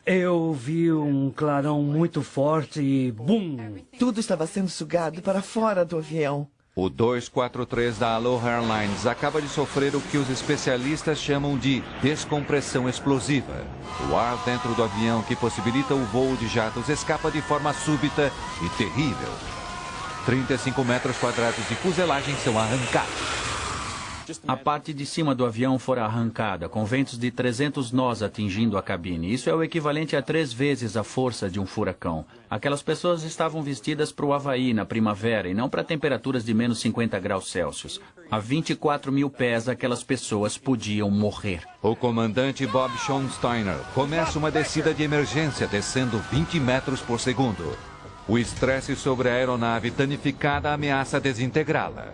Eu vi um clarão muito forte e bum! Tudo estava sendo sugado para fora do avião. O 243 da Aloha Airlines acaba de sofrer o que os especialistas chamam de descompressão explosiva. O ar dentro do avião que possibilita o voo de jatos escapa de forma súbita e terrível. 35 metros quadrados de fuselagem são arrancados. A parte de cima do avião fora arrancada, com ventos de 300 nós atingindo a cabine. Isso é o equivalente a 3 vezes a força de um furacão. Aquelas pessoas estavam vestidas para o Havaí na primavera e não para temperaturas de menos 50 graus Celsius. A 24 mil pés, aquelas pessoas podiam morrer. O comandante Bob Schonsteiner começa uma descida de emergência, descendo 20 metros por segundo. O estresse sobre a aeronave danificada ameaça desintegrá-la.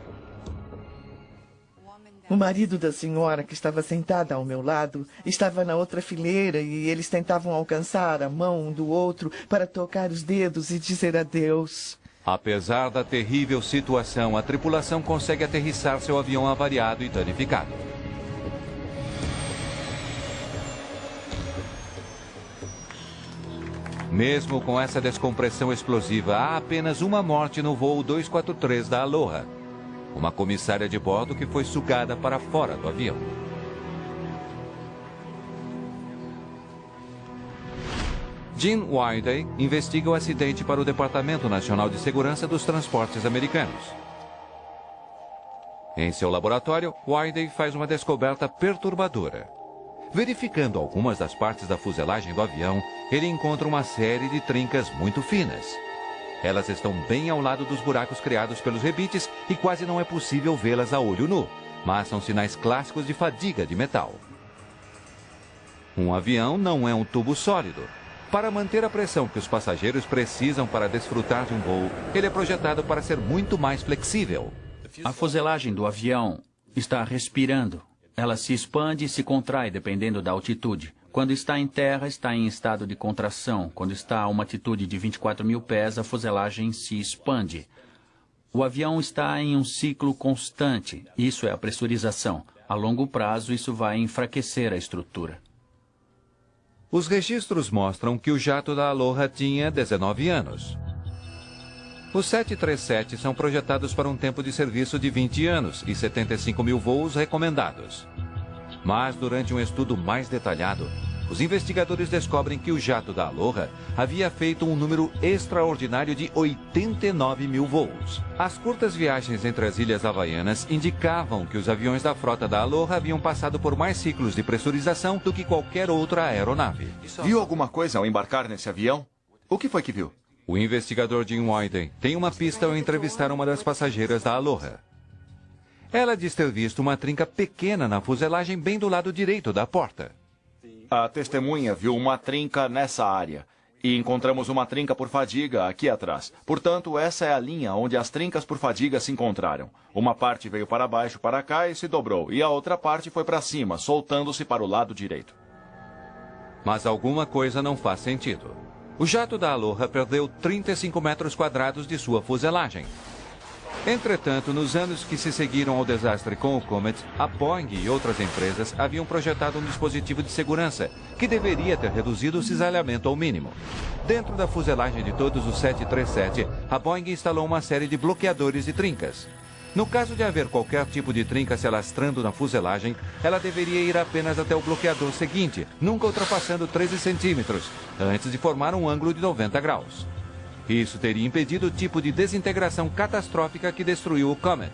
O marido da senhora, que estava sentada ao meu lado, estava na outra fileira e eles tentavam alcançar a mão um do outro para tocar os dedos e dizer adeus. Apesar da terrível situação, a tripulação consegue aterrissar seu avião avariado e danificado. Mesmo com essa descompressão explosiva, há apenas uma morte no voo 243 da Aloha. Uma comissária de bordo que foi sugada para fora do avião. Gene Wiley investiga o acidente para o Departamento Nacional de Segurança dos Transportes americanos. Em seu laboratório, Wiley faz uma descoberta perturbadora. Verificando algumas das partes da fuselagem do avião, ele encontra uma série de trincas muito finas. Elas estão bem ao lado dos buracos criados pelos rebites e quase não é possível vê-las a olho nu, mas são sinais clássicos de fadiga de metal. Um avião não é um tubo sólido. Para manter a pressão que os passageiros precisam para desfrutar de um voo, ele é projetado para ser muito mais flexível. A fuselagem do avião está respirando. Ela se expande e se contrai dependendo da altitude. Quando está em terra, está em estado de contração. Quando está a uma altitude de 24 mil pés, a fuselagem se expande. O avião está em um ciclo constante. Isso é a pressurização. A longo prazo, isso vai enfraquecer a estrutura. Os registros mostram que o jato da Aloha tinha 19 anos. Os 737 são projetados para um tempo de serviço de 20 anos e 75 mil voos recomendados. Mas, durante um estudo mais detalhado, os investigadores descobrem que o jato da Aloha havia feito um número extraordinário de 89 mil voos. As curtas viagens entre as ilhas havaianas indicavam que os aviões da frota da Aloha haviam passado por mais ciclos de pressurização do que qualquer outra aeronave. Viu alguma coisa ao embarcar nesse avião? O que foi que viu? O investigador Jim Wiley tem uma pista ao entrevistar uma das passageiras da Aloha. Ela diz ter visto uma trinca pequena na fuselagem bem do lado direito da porta. A testemunha viu uma trinca nessa área. E encontramos uma trinca por fadiga aqui atrás. Portanto, essa é a linha onde as trincas por fadiga se encontraram. Uma parte veio para baixo, para cá e se dobrou. E a outra parte foi para cima, soltando-se para o lado direito. Mas alguma coisa não faz sentido. O jato da Aloha perdeu 35 metros quadrados de sua fuselagem. Entretanto, nos anos que se seguiram ao desastre com o Comet, a Boeing e outras empresas haviam projetado um dispositivo de segurança que deveria ter reduzido o cisalhamento ao mínimo. Dentro da fuselagem de todos os 737, a Boeing instalou uma série de bloqueadores de trincas. No caso de haver qualquer tipo de trinca se alastrando na fuselagem, ela deveria ir apenas até o bloqueador seguinte, nunca ultrapassando 13 centímetros, antes de formar um ângulo de 90 graus. Isso teria impedido o tipo de desintegração catastrófica que destruiu o Comet.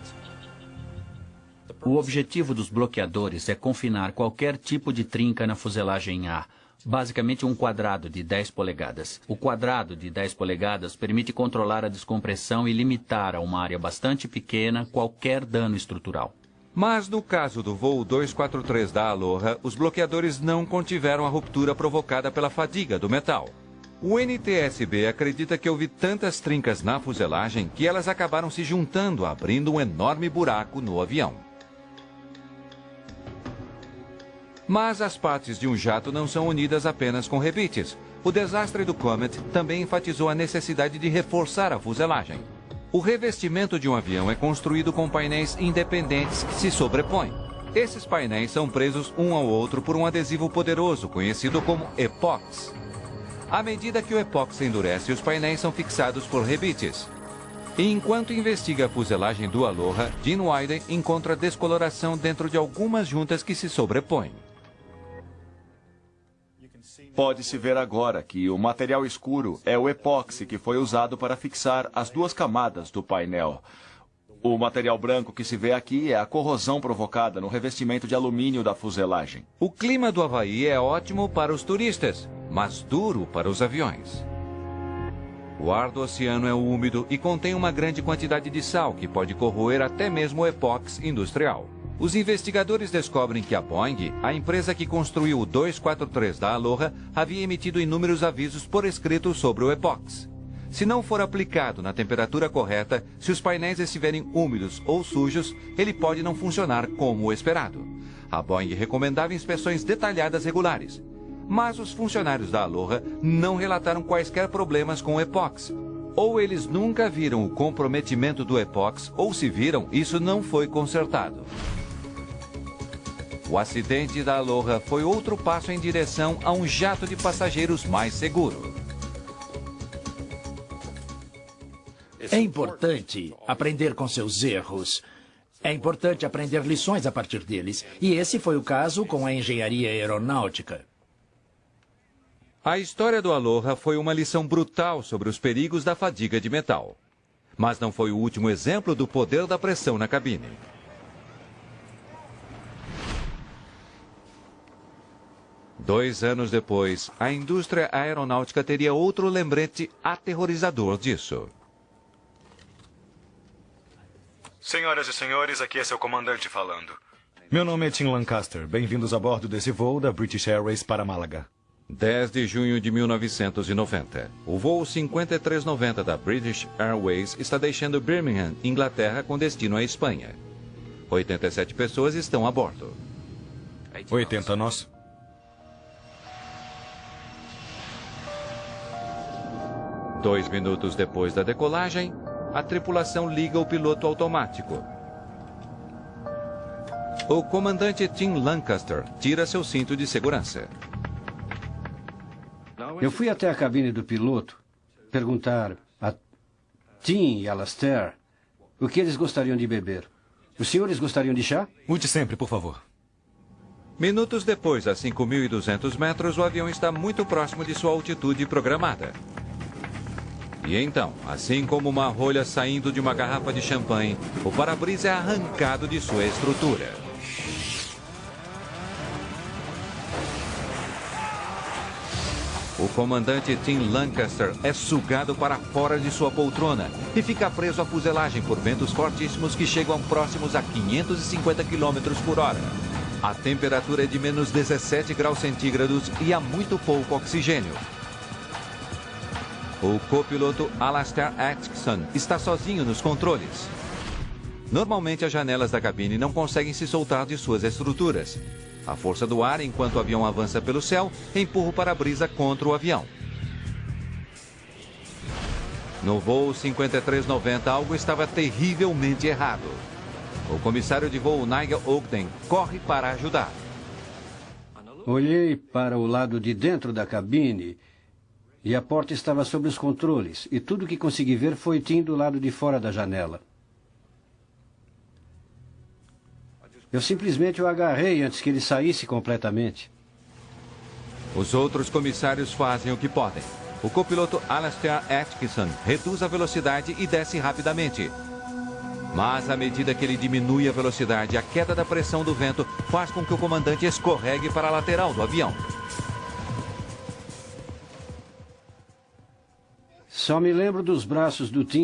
O objetivo dos bloqueadores é confinar qualquer tipo de trinca na fuselagem A. Basicamente um quadrado de 10 polegadas. O quadrado de 10 polegadas permite controlar a descompressão e limitar a uma área bastante pequena qualquer dano estrutural. Mas no caso do voo 243 da Aloha, os bloqueadores não contiveram a ruptura provocada pela fadiga do metal. O NTSB acredita que houve tantas trincas na fuselagem que elas acabaram se juntando, abrindo um enorme buraco no avião. Mas as partes de um jato não são unidas apenas com rebites. O desastre do Comet também enfatizou a necessidade de reforçar a fuselagem. O revestimento de um avião é construído com painéis independentes que se sobrepõem. Esses painéis são presos um ao outro por um adesivo poderoso, conhecido como epox. À medida que o epox endurece, os painéis são fixados por rebites. E enquanto investiga a fuselagem do Aloha, Gene Wilder encontra descoloração dentro de algumas juntas que se sobrepõem. Pode-se ver agora que o material escuro é o epóxi que foi usado para fixar as duas camadas do painel. O material branco que se vê aqui é a corrosão provocada no revestimento de alumínio da fuselagem. O clima do Havaí é ótimo para os turistas, mas duro para os aviões. O ar do oceano é úmido e contém uma grande quantidade de sal que pode corroer até mesmo o epóxi industrial. Os investigadores descobrem que a Boeing, a empresa que construiu o 243 da Aloha, havia emitido inúmeros avisos por escrito sobre o epóxi. Se não for aplicado na temperatura correta, se os painéis estiverem úmidos ou sujos, ele pode não funcionar como o esperado. A Boeing recomendava inspeções detalhadas regulares. Mas os funcionários da Aloha não relataram quaisquer problemas com o epóxi. Ou eles nunca viram o comprometimento do epóxi, ou se viram, isso não foi consertado. O acidente da Aloha foi outro passo em direção a um jato de passageiros mais seguro. É importante aprender com seus erros. É importante aprender lições a partir deles. E esse foi o caso com a engenharia aeronáutica. A história do Aloha foi uma lição brutal sobre os perigos da fadiga de metal. Mas não foi o último exemplo do poder da pressão na cabine. Dois anos depois, a indústria aeronáutica teria outro lembrete aterrorizador disso. Senhoras e senhores, aqui é seu comandante falando. Meu nome é Tim Lancaster. Bem-vindos a bordo desse voo da British Airways para Málaga. 10 de junho de 1990. O voo 5390 da British Airways está deixando Birmingham, Inglaterra, com destino à Espanha. 87 pessoas estão a bordo. 80 nós. Dois minutos depois da decolagem, a tripulação liga o piloto automático. O comandante Tim Lancaster tira seu cinto de segurança. Eu fui até a cabine do piloto perguntar a Tim e a Alastair o que eles gostariam de beber. Os senhores gostariam de chá? Mude sempre, por favor. Minutos depois, a 5.200 metros, o avião está muito próximo de sua altitude programada. E então, assim como uma rolha saindo de uma garrafa de champanhe, o para-brisa é arrancado de sua estrutura. O comandante Tim Lancaster é sugado para fora de sua poltrona e fica preso à fuselagem por ventos fortíssimos que chegam próximos a 550 km por hora. A temperatura é de menos 17 graus centígrados e há muito pouco oxigênio. O copiloto Alastair Atkinson está sozinho nos controles. Normalmente as janelas da cabine não conseguem se soltar de suas estruturas. A força do ar, enquanto o avião avança pelo céu, empurra o para-brisa contra o avião. No voo 5390, algo estava terrivelmente errado. O comissário de voo Nigel Ogden corre para ajudar. Olhei para o lado de dentro da cabine e a porta estava sob os controles. E tudo que consegui ver foi Tim do lado de fora da janela. Eu simplesmente o agarrei antes que ele saísse completamente. Os outros comissários fazem o que podem. O copiloto Alastair Atkinson reduz a velocidade e desce rapidamente. Mas à medida que ele diminui a velocidade, a queda da pressão do vento faz com que o comandante escorregue para a lateral do avião. Só me lembro dos braços do Tim